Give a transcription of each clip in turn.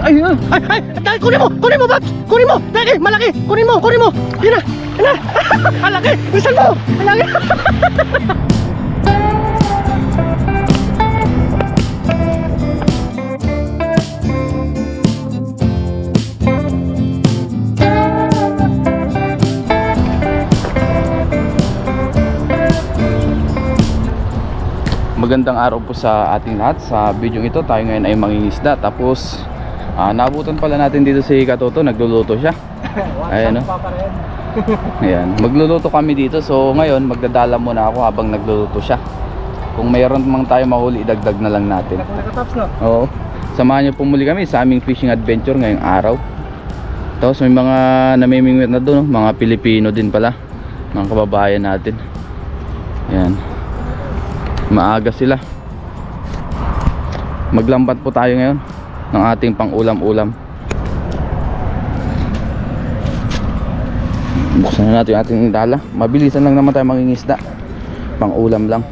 Ay, dahil kunin mo, Babs! Kunin mo! Dahil, malaki! Kunin mo! Yun na! Ang laki! Bisan mo! Ang laki! Magandang araw po sa ating lahat. Sa video ito tayo ngayon ay mangingisda. Tapos naabutan pala natin dito si Katoto, nagluluto siya. Ayan, no? Ayan, magluluto kami dito. So ngayon magdadala muna ako habang nagluluto siya. Kung mayroon mang tayo mahuli, idagdag na lang natin. Oo. Samahan niyo pumuli kami sa aming fishing adventure ngayong araw. Tapos may mga namimingwit na doon, mga Pilipino din pala, mga kababayan natin. Ayan, maaga sila. Maglambat po tayo ngayon ng ating pang-ulam-ulam. Buksan na natin yung ating dala. Mabilisan lang naman tayo mangingisda. Pang-ulam lang.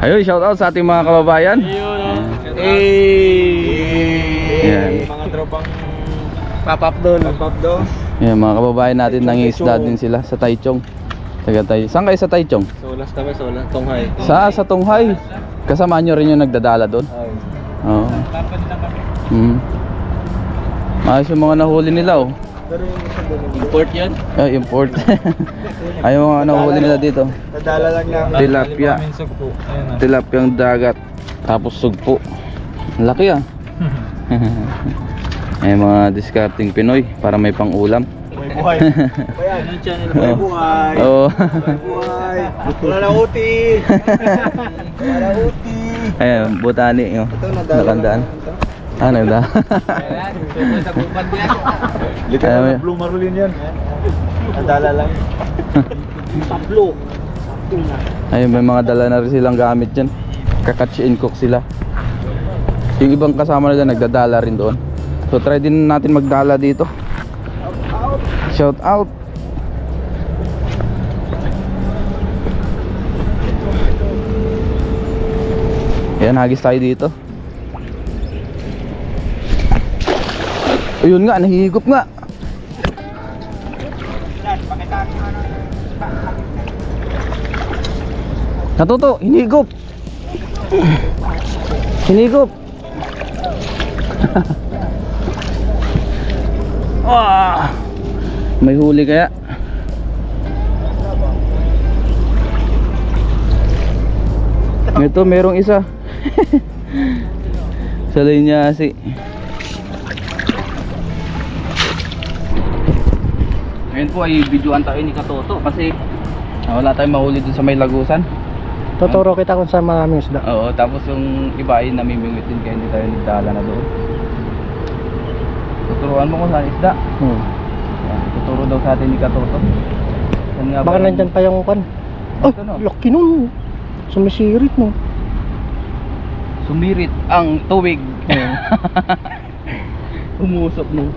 Ayun, shout out sa ating mga kababayan. Ayan. Mga tropang papap doon. Ayan, mga kababayan natin, nangingisda din sila sa Taichung. Saan kayo sa Taichung? Solas kami, Tonghay. Sa Tonghay. Kasama nyo rin yung nagdadala doon? Oo. Ayos yung mga nahuli nila, oh. Import yan? Import. Ay, yung mga nahuli nila dito. Nadala lang namin. Tilapia. Tilapiang dagat. Tapos sugpo. Laki, ah. Ay, mga discarding Pinoy para may pang-ulam. Buhay. Ayan, channel buhay. Oo. Buhay. Wala na uti. Ayan, botani, oh. Nakandaan. Nagda. Literal na blue marulin yan. Nadala lang. Pablo. Ayun, may mga dala na rin silang gamit dyan. Kakatch and cook sila. Yung ibang kasama nila nagdadala rin doon. So try din natin magdala dito. Shout out. Ayan, hagis tayo dito. Ayun nga, nahihigop nga. Katoto, hinigop. Hinigop. May huli kaya? Ito, merong isa. Sa linyasi. Ngayon po ay videoan tayo ni Katoto kasi wala tayong mahuli dun sa may lagusan. Tuturo kita kung saan maraming isda. Oo, tapos yung iba ay namimingwit din kaya hindi tayo nagdala na doon. Tuturuan mo kung saan isda. Yan, tuturo daw sa atin ni Katoto. Baka nandyan pa yung pan. Ay, no? laki nun. Sumisirit mo. Sumirit ang tuwig. Umusok mo.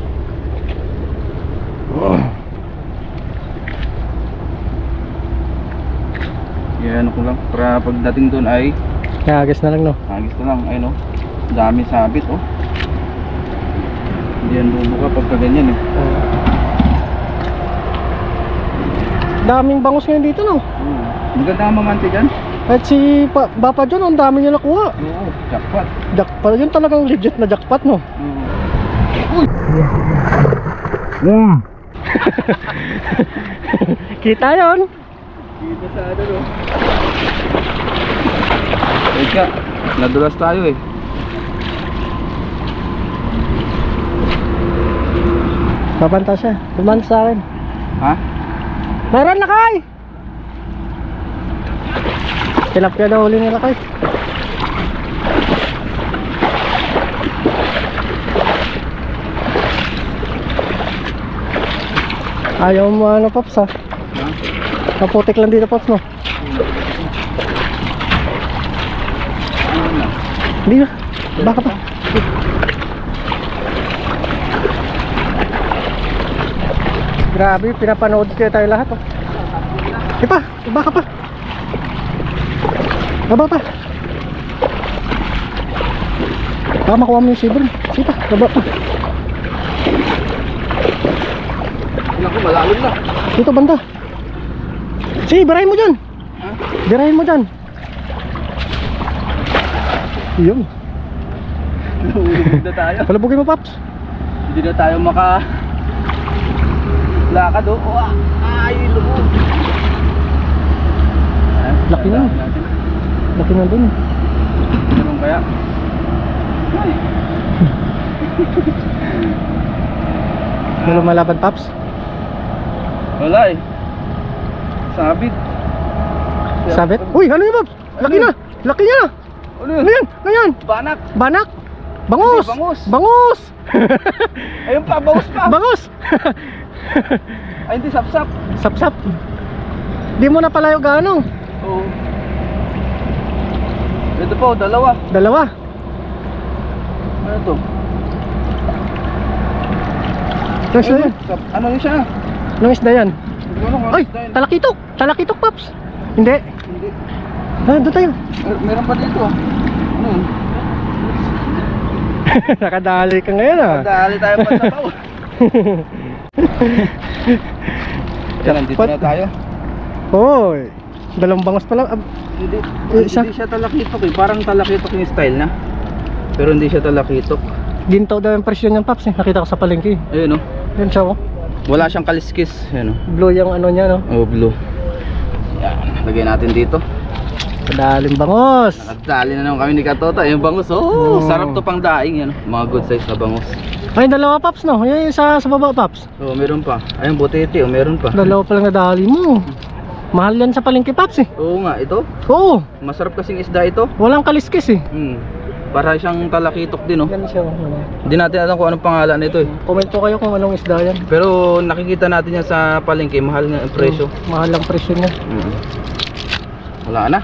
Yan ko lang para pagdating doon ay Nagis na lang, no? hagis ko lang, ay no. Dami sabit, oh. Hindi yan bubuka pagka ganyan, eh. Daming bangus ngayon dito, no? Maganda ang mamante dyan. At si Bapa John, ang dami niya nakuha. Oo, jackpot. Jackpot, yun talagang legit na jackpot, no? Uy! Kita yun. Dito sa ano, no? Wait ka, nadulas tayo, eh. Babanta siya. Babanta sa akin. Ha? Meron na kay! Tilapia daw huli nila kay. Ayaw mo ano, Pops, ha? Naputik lang dito, Pops, no? Hindi na. Baka pa. Grabe, pinapanood kayo tayo lahat, oh. Baka pa. Baba pa. Baka makuha mo yung silver. Sige pa, baba pa. Naku, malalim na. Dito banda. Sige, birahin mo dyan. Ha? Birahin mo dyan. Yun. Hindi na tayo. Palabugin mo, Paps. Hindi na tayo lakad oh. Ay, lubog. Laki na. Laki na dun. Ganun kaya? Ay. May lumalaban, Paps. Wala eh. Sabit. Sabit? Uy, ano yun, Paps? Laki na. Laki niya. Ano Ano yan? Ano yan? Banak. Banak. Bangus. Hindi, bangus. Bangus. Ayun pa, bangus pa. Bangus. Ay, hindi, sapsap. Sap-sap. Di mo na palayo gaano. Oo. Ito po, dalawa. Dalawa. Ano to? Anong isda yan? Ano yun siya? Anong isda yan? Hindi ko alam kung Ay, ano yun. talakitok. Talakitok, Paps. Hindi. Hindi. Doon tayo. Meron pa dito ah. Ano yun? Nakadali ka ngayon ah. Dali tayo pa sa tao. Yan, nandito na tayo. Hoy. Dalawang bangus pala. Hindi, Isa? hindi siya talakitok eh. Parang talakitok yung style na. Pero hindi siya talakitok. Ginto daw yung presyo niyan, Paps. Nakita ko sa palengke. Ayun oh. Yan siya, oh. Wala siyang kaliskis. Ayun oh. Blue yung ano niya, no? Oh, blue. Yan, lagay natin dito. Kadaling bangus. Nakadali na naman kami ni Katota. Yung bangus, oh, sarap to pang daing yan. Mga good size na bangus. Ay, dalawa, Paps, no? Yan yung sa baba, Paps. Oh, meron pa. Ayun, butete, oh, meron pa. Dalawa pa lang nadali mo. Mahal yan sa palengke, Paps, eh. Oo nga, ito. Oo. Masarap kasing isda ito. Walang kaliskis, eh. Para siyang talakitok din, oh. Yan siya, oh. Hindi natin alam kung anong pangalan nito, eh. Comment po kayo kung anong isda yan. Pero nakikita natin yan sa palengke, mahal nga ang presyo. Mahal ang presyo niya. Wala na.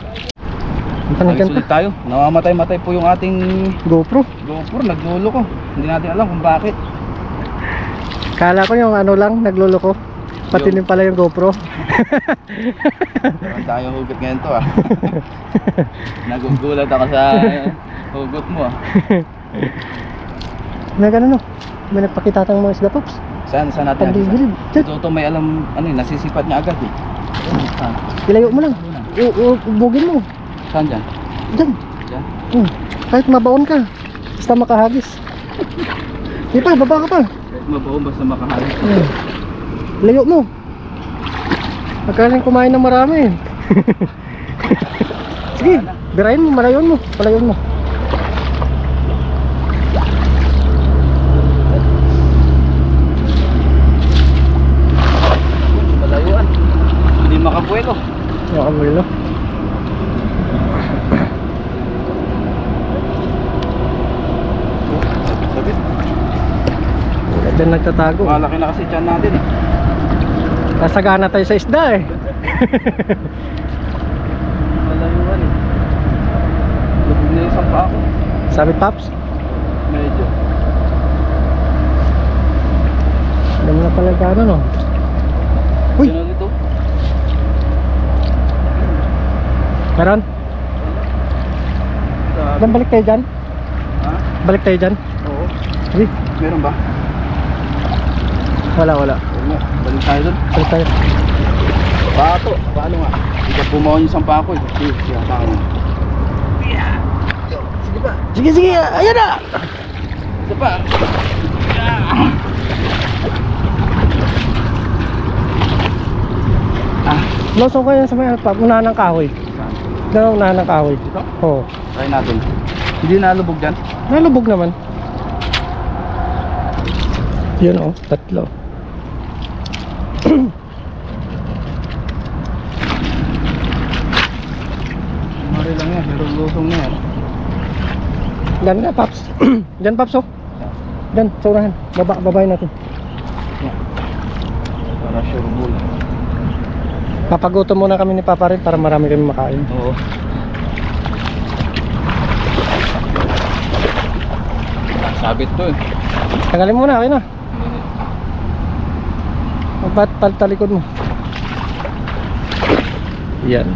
Ang Nagsulit tayo. Namamatay-matay po yung ating GoPro. GoPro, naglulo ko. Hindi natin alam kung bakit. Kala ko yung ano lang, nagluloko. Pati din pala yung GoPro. Meron tayong hugot ngayon to ah. Nagugulat ako sa hugot mo ah. May gano'n, no? May nagpakita tayong mga isda, Paps. Saan natin Pandigilid. Ito may alam, ano yun, nasisipat niya agad eh. Saan? Ilayo mo lang. Ubugin mo. Saan dyan? Diyan. Dyan? Kahit mabaon ka. Basta makahagis. Di pa, baba ka pa. Mabaho basta makahalik. Layo mo. Magkaling kumain ng marami. Sige, birahin mo, malayon mo. Palayon mo. Malayuan. Hindi makabuelo. Makabuelo. Sabit. Diyan nagtatago. Malaki na kasi tiyan natin eh. Nasagana tayo sa isda eh. Malayuan eh. Lubog na yung isang pa ako. Sabi, Paps. Medyo. Alam mo na pala gano'n, no? Uy! Yan ulit oh. Meron? Dan balik tayo dyan? Ha? Balik tayo dyan? Oo. Sige. Meron ba? Wala. Oo. Balik tayo dun. Balik tayo. Bato. Paano nga? Hindi ka pumaw yung isang pako eh. Sige, taka mo. Sige pa. Sige. Ayan na! Sige pa. Losong ko yan sa may unahan ng kahoy. Doon unahan ng kahoy. Ito? Oo. Try natin. Hindi nalubog dyan? Nalubog naman. Yun oh, tatlo. Mari lang yan. Pero lusong na yan. Diyan na, Paps. Diyan, Paps, oh. Diyan, sa unahan. Babayin natin. Para sure bull. Papagutom muna kami ni Papa rin para marami kami makain. Oo. Sabit to eh. Tanggalin muna, okay na. Talikod mo. Yan.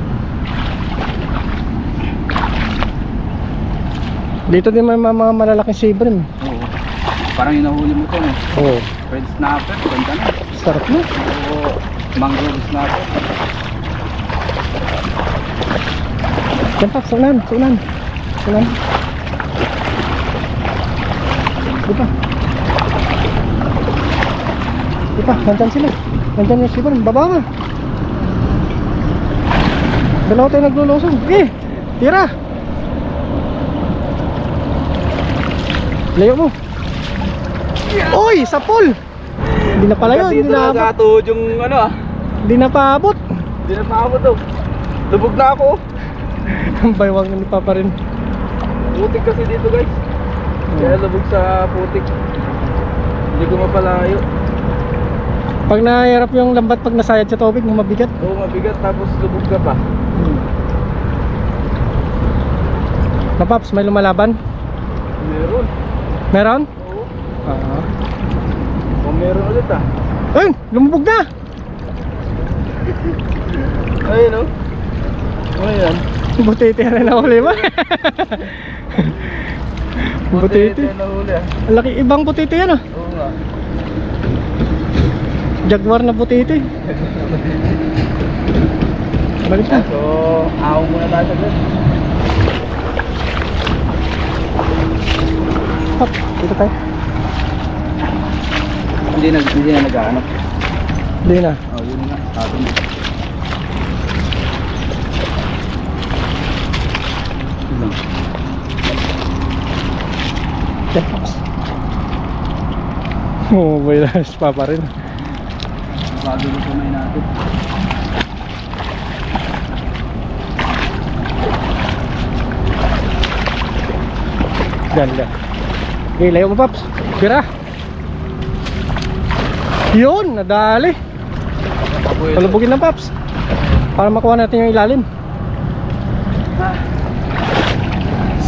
Dito din may mga malalaking sibrim. Oo. Parang inahuli mo to, no? Oo. Red snapper, ganda na. Sarap na. Oo. Mangrove snapper. Yan pa, sunan. Di pa, nandyan sila. Nandyan yung sibrim, baba ka. Dalawa tayo naglulusong. Tira. Layo mo. Uy, sa pool. Hindi na pala yun. Hindi na abot. Nagatuhod yung ano ah. Hindi na paabot. Hindi na maabot to. Lubog na ako. Ang baywang ni Papa rin. Putik kasi dito guys. Kaya lubog sa putik. Hindi ko mapalayo. Pag nahirap yung lambat pag nasayad sa tubig, mabigat. Oo, mabigat tapos lubog ka pa. Paps, may lumalaban? Meron. Meron? Oo. Ah. O meron ulit ah. Ay, lumubog na! Ayun o. Ayan. Butiti na nahuli ba? Butiti. na huli ah. Ang laki, ibang butiti yan ah. Oo nga. Jaguar na butiti. Balik na. So, ahon muna tayo sa dyan. Hop, dito tayo. Hindi na nag-aanap. Hindi na. Oh, yun nga. Atin dito. Yan, Pops. Oo, boy na. Papa rin. Bago na kamay natin. Ganda. Okay, layo mo, Pops. Tira. Yun, nadali. Palubugin ng Pops. Para makuha natin yung ilalim.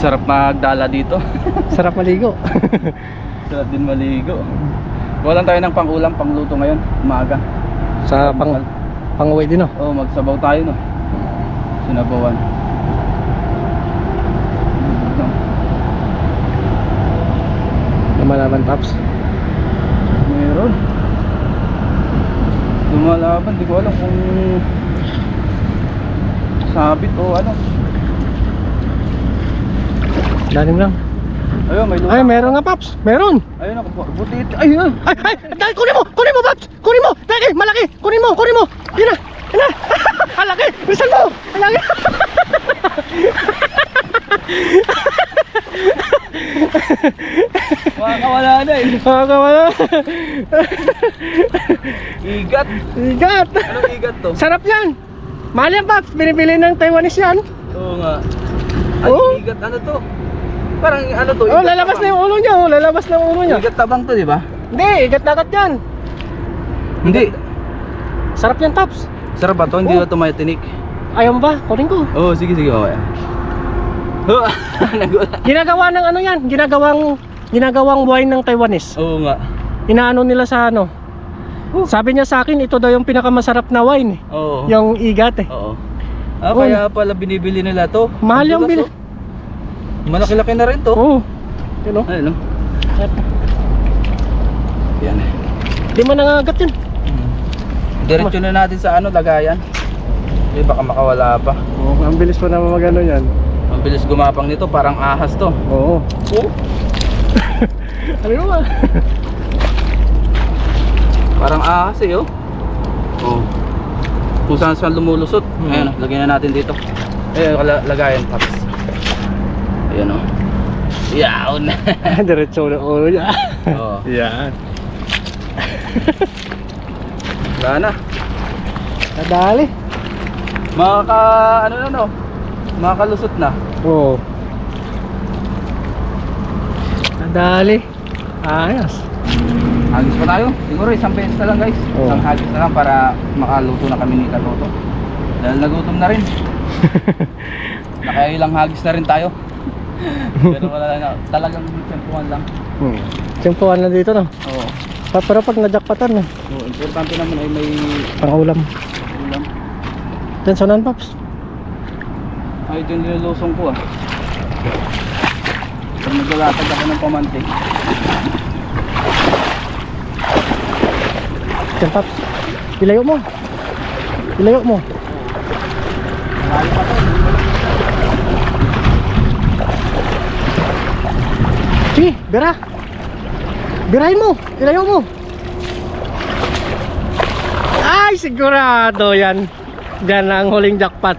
Sarap magdala dito. Sarap maligo. Sarap din maligo. Walan tayo ng pang-ulam, pang-luto ngayon, umaga. Sa pang-uwi din, no? Oo, magsabaw tayo, no? Sinabawan. Lumalaban, Pops. Meron. Lumalaban, di ko alam kung sabit o ano. Dalim lang. Ayun, may lupa. Ay, meron nga, Pops. Meron. Ayun ako, butit. Ayun. Ay, dahil kunin mo, Pops. Kunin mo. Lagi, malaki. Kunin mo. Yan na. Ang laki. Bilisan mo. Ang laki. Makakawala na eh. Makakawala. Igat. Igat. Anong igat to? Sarap yan. Mahal yan, Pops. Binibili ng Taiwanese yan. Oo nga. Ay, Oh. igat ano to? Parang ano to? Oh, Igat lalabas na tabang. yung ulo niya. Oh, lalabas na yung ulo niya. Igat tabang to, di ba? Hindi, igat-dagat yan. Hindi. Sarap yan, Pops. Sarap ba to? Hindi Oh. na to may tinik. Ayaw mo ba? Kunin ko. Oo, sige, okay. Nagulat. Ginagawa ng ano yan. Ginagawang wine ng Taiwanese. Oo nga. Inaano nila sa ano. Sabi niya sa akin, ito daw yung pinakamasarap na wine eh. Oo. Yung igat eh. Oo. Ah, Oh. kaya pala binibili nila to. Mahal Ang yung bigas, bil. oh. Malaki-laki na rin to. Oo. Yun o. Ayun, no? Yan. Di mo nangagat yun. Diretso na natin sa ano, lagayan. Eh, baka makawala pa. Oo, ang bilis pa naman magano yan. Ang bilis gumapang nito, parang ahas to. Oo. Oh. Ano yun ba? Parang ahas eh, oh. Oh. Kung saan saan lumulusot. Ayan, lagyan na natin dito. Ayun, lagayan, Pops. Ayan, oh. Yaon. Diretso na ulo niya. Oo. Yan. Wala na. Nadali. Ano na, no? Makakalusot na. Oo. Nadali. Ayos. Hagis pa tayo. Siguro isang beses na lang, guys. Oo. Isang hagis na lang para makaluto na kami ni Katoto. Dahil nagutom na rin. Nakailang hagis na rin tayo. Pero wala na. Talagang tempuhan lang. Simpuan na dito no. Oo. Pero pag najakpatan no. Oo, importante naman ay may Pangulam. ulam. Tensonan, Pops. Ay, ito yung nilusong ko ah. Naglalatag ako ng pamantik. Yan, Paps. Ilayo mo. Ilayo mo. Malalim pa to. Sige, bira. Birahin mo. Ilayo mo. Ay, sigurado yan. Diyan ang huling jackpot.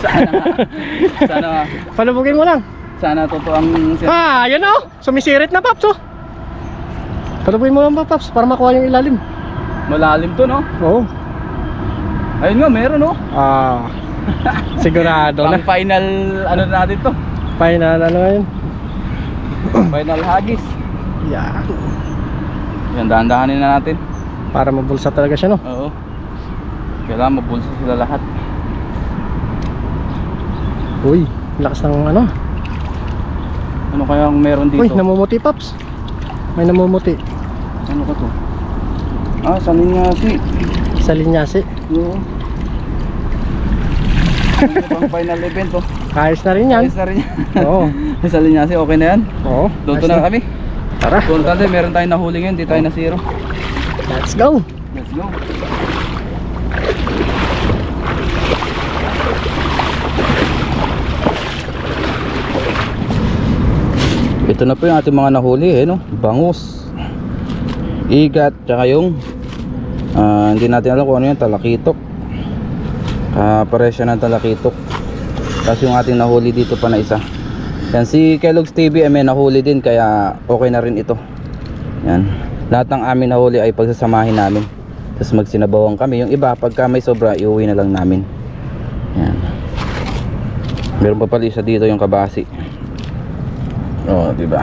Sana nga. Sana nga. Palubugin mo lang. Sana totoo ang Ah, yan oh. Sumisirit na, Paps, oh. Palubugin mo lang ba, Paps, para makuha yung ilalim. malalim to, no? Oo. Ayun nga, meron, no? Ah, sigurado na. Pang final, ano natin to? Final, ano yun? Final hagis. Yeah. Yan, dahan-dahanin na natin. Para mabulsa talaga siya, no? Oo. Kailangan mabulsa sila lahat. Uy, lakas ng ano. Ano kaya ang meron dito? Uy, namumuti, Paps. May namumuti. Ano ka to? Ah, salinyasi. Sa linyasi. Oo. Ano pang final event, oh? Ayos na rin yan. Ayos na rin yan. Oo. Salinyasi, okay na yan. Oo. Luto ayos na kami. Tara. Importante, meron tayong nahuli ngayon. Di tayo na zero. Let's go. Let's go. Ito na po yung ating mga nahuli, no? Bangus, igat, tsaka yung hindi natin alam kung ano yan, talakitok. Pares siya ng talakitok. Kasi yung ating nahuli dito pa na isa. Yan, si Kellogg's TV may nahuli din, kaya okay na rin ito. Yan, lahat ng amin nahuli ay pagsasamahin namin, tapos magsinabawan kami. Yung iba, pagka may sobra, iuwi na lang namin. Yan. Meron pa pala isa dito, yung kabasi. Oh, diba?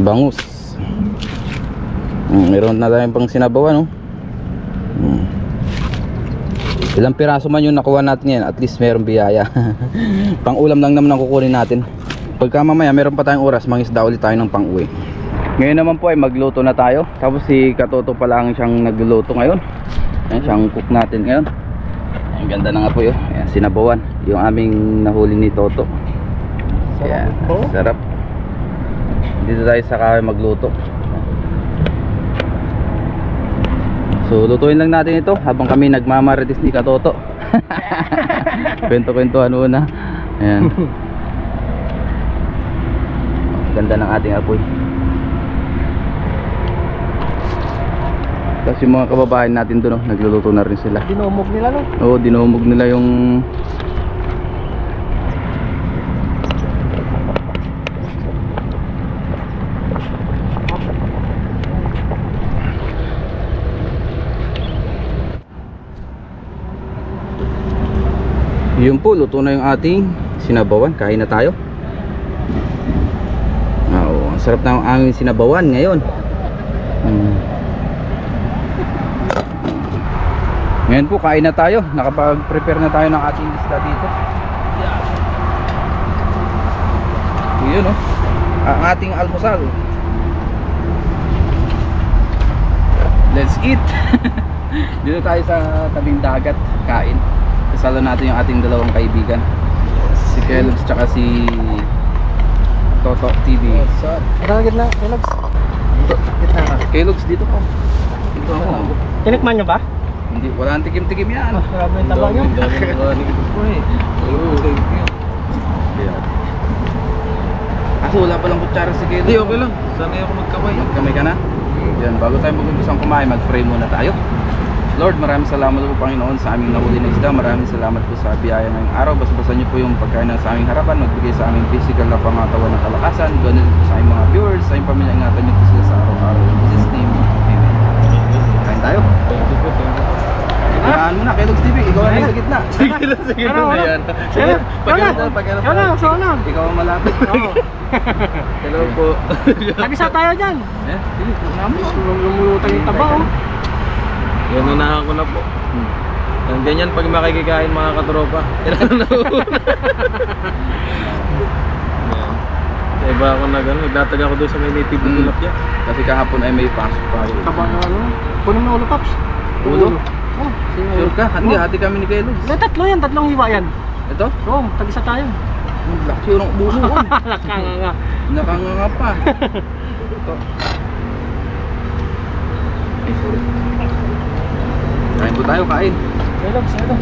Bangus. Meron na tayong pang sinabawan, no? Ilang piraso man yung nakuha natin yan, at least meron biyaya. Pang ulam lang naman ang kukunin natin. Pagka mamaya meron pa tayong oras, mangisda ulit tayo ng pang-uwi. Ngayon naman po ay magluto na tayo. Tapos si Katoto pa lang siyang nagluluto ngayon. Ayan, siyang cook natin ngayon. Ang ganda na nga po yun. Ayan, sinabawan yung aming nahuli ni Toto. Ayan, sarap. Dito tayo sa kahoy magluto. So lutuin lang natin ito habang kami nagmamarites ni Katoto. Kwento-kwentuhan muna. Ayan. Ganda ng ating apoy. Tapos yung mga kababayan natin doon, nagluluto na rin sila. Dinumog nila, no? Oo, dinumog nila yung yun po, luto na yung ating sinabawan. Kain na tayo. Oo, ang sarap na ang aming sinabawan ngayon. Ngayon po, kain na tayo. Nakapag-prepare na tayo ng ating isda dito. Yun, oh. Ang ating almusal. Let's eat. Dito tayo sa tabing dagat. Kain. Kasalo natin yung ating dalawang kaibigan, si Kellogg's tsaka si Toto TV. Tara, gitna, Kellogg's. Gitna ka. Kellogg's dito po. Dito ako. Tinikman nyo ba? Hindi, wala ang tikim-tikim yan. Grabe yung taba nyo. Kaso wala palang kutsara si Kellogg's. Hindi, okay lang. Sanay ako magkamay. Magkamay ka na? Yan, bago tayo mag-umpisa kumain, mag-pray muna tayo. Lord, maraming salamat po Panginoon sa aming nahuli na isda. Maraming salamat po sa biyaya ngayong araw. Basta-basta niyo po yung pagkain na sa aming harapan. Magbigay sa aming physical na pangatawan ng kalakasan. Ganun po sa aming mga viewers, sa aming pamilya. Ingatan niyo po sila sa araw-araw. In Jesus' name, amen. Kain tayo. Ano na, Kellogg's TV, ikaw na sa gitna. Sige na yan. Sige, pagkano na. Ikaw ang malapit. Hello po. Nag-isa tayo dyan. Sige, namin. Lumulutan yung taba, oh. Yan, unahan ko na po. Ganyan pag makikikain mga katropa. Iba ako na gano'n, nagtatag ako doon sa may native tilapia. Kasi kahapon ay may pasok tayo. Taba na ano. Kunin mo ulo, Paps. Ulo? Oh, Sure ka? Hindi, hati kami ni Kellogg's. tatlo yan, tatlong hiwa yan. Ito? Oo, tag-isa tayo. Ang laki ng ubuso. Nakanganga. Nakanganga pa. Ito. Ay, sorry. Kain po tayo, kain. Selog.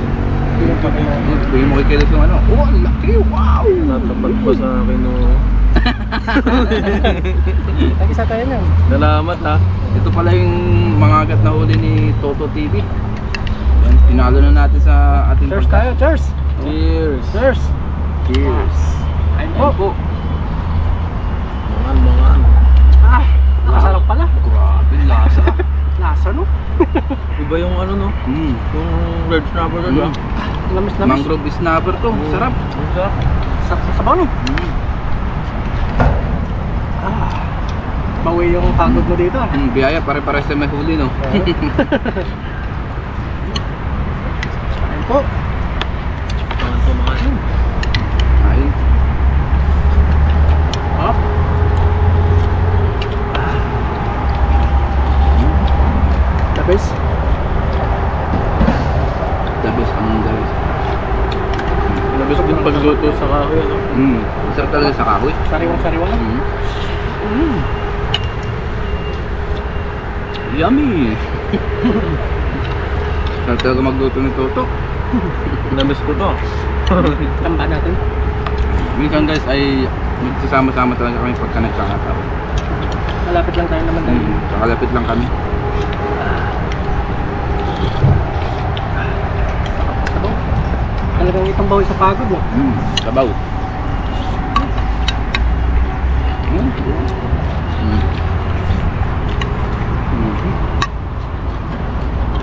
Bigyan mo kay Kelly yung ano. Oh, ang laki! Wow! Natapag pa sa akin no. Tag-isa tayo niyan. Salamat ha. Ito pala yung mga agat na huli ni Toto TV. Yan, tinalo na natin sa ating Cheers tayo, cheers! Cheers. Cheers! Cheers! Ayun Oh, po. Mangan. Ah, nakasarap pala. grabe, lasa. Lasa no? Iba yung ano no? Yung red snapper doon ba? Lamis. Mangrove snapper to, sarap. Ang sarap. Sarap sa sabaw no? Ah, bawi yung pagod mo dito ah. Biyaya, pare-pares na may huli, no? Ayun po. Mangan to mangan. Ayun. Ah. The best. The best ang the best. Labis din pagluto sa kahoy ano? Sarap talaga sa kahoy. Sariwang-sariwa lang. Yummy! Sarap talaga magluto ni Toto. Namiss ko to. Tamba natin. Minsan guys ay nagsasama-sama talaga kami pagka nagkakataon. Malapit lang tayo naman tayo. Kakalapit lang kami. Sabaw. Talagang itong bawi sa pagod no? Sabaw.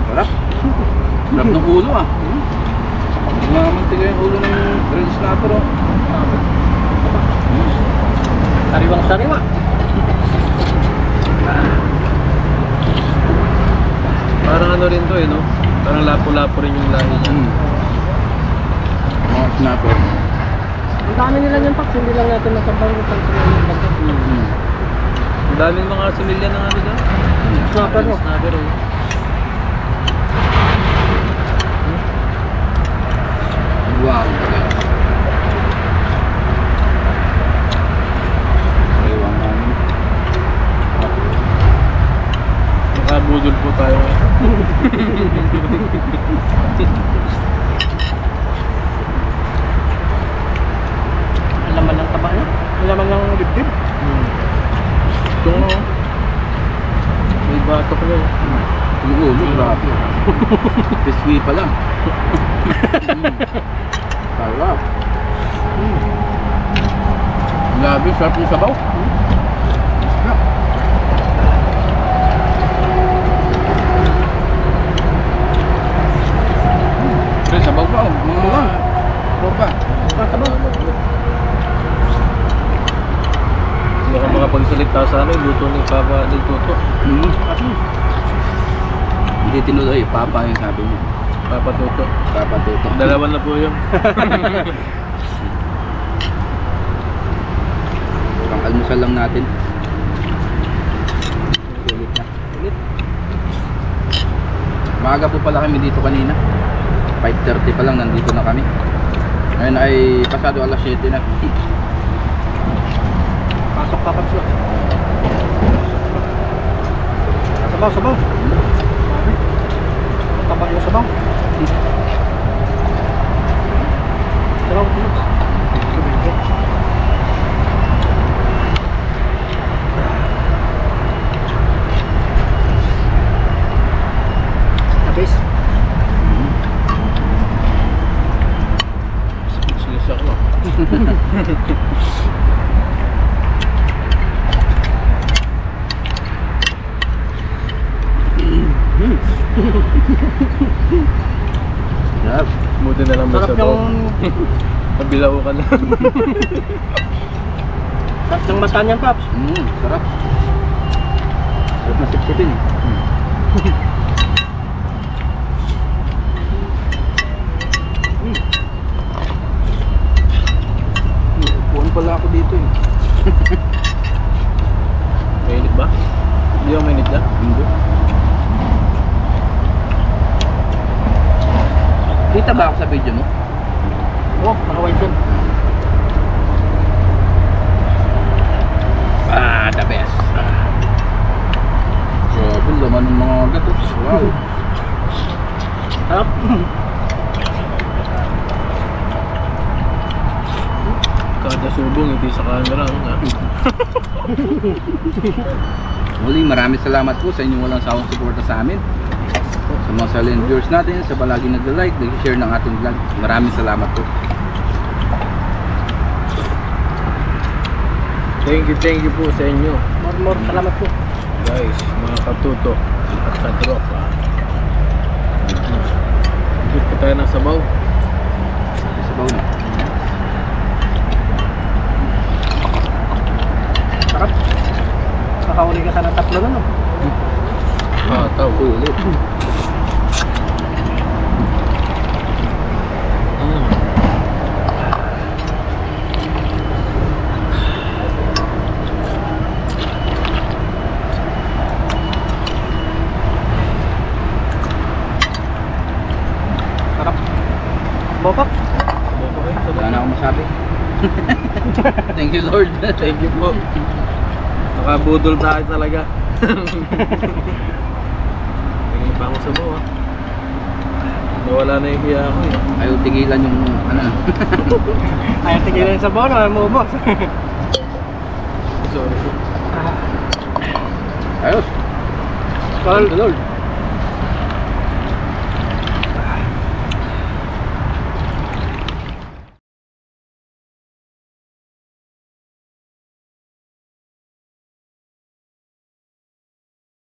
Sarap. Sarap ng ulo ah. Mamantiga yung ulo ng red snapper oh. Sariwang-sariwa. Parang ano rin to eh no? Parang lapo-lapo rin yung lahi niya. Mga snapper. Ang dami nila niyan Pax, hindi lang natin natabang yung pagkakas ng bagay. Ang daming mga similya ng ano dyan. Snapper no? Snapper oh. Wow. Ewan namin. Nakabudol po tayo ngayon. Ang laman ng taba niya. Ang laman ng dibdib. Ito nga oh. May bato pa lang. Yung ulo, grabe. Crispy pa lang. Sarap. Grabe, sarap yung sabaw. Sarap. Pero sabaw pa, mga sabaw pa. Sabaw. Hindi ka makapagsalita sa ano, luto ni Papa ni Toto. Hindi tinuloy, Papa yung sabi niya. Papa Toto. Papa Toto. Dalawa na po yun. Pang almusal lang natin. Ulit na. Ulit. Maaga po pala kami dito kanina. 5:30 pa lang nandito na kami. Ngayon ay pasado alas 7 na. Pasok pa Pax. Sabaw. Taba yung sabaw. Sabaw. Habis. Speechless ako. Sarap. Buti na lang Sarap sa bawah. yung... Nabilaw ka na. Sarap ng mata niyan Paps. Sarap. Sarap na sipsipin. Upuan pala ako dito eh. Mainit ba? Hindi ako mainit na? Hindi. Kita ba ako sa video mo? Oh, nakawide yun. sumusubong, hindi sa camera. Muli, maraming salamat po sa inyong walang sawang suporta sa amin. Sa mga silent viewers natin, sa palagi nag-like, nag-share ng ating vlog. Maraming salamat po. Thank you po sa inyo. More salamat po. Guys, mga katuto at katropa. Ikot pa tayo ng sabaw. Sabaw na. Sarap. Nakahuli ka sana tatlo na, no? Tao. Ulit. Sarap. Bopap. Wala na akong masabi. Thank you, Lord. Thank you po. Nakabudol tayo talaga. Tingin pa ako sa bawa. Nawala na yung hiya ko eh. Ayaw tigilan yung ano. Ayaw tigilan sa bono, ayaw mo ubos. Sorry po. Ayos. Well, Thank you, Lord.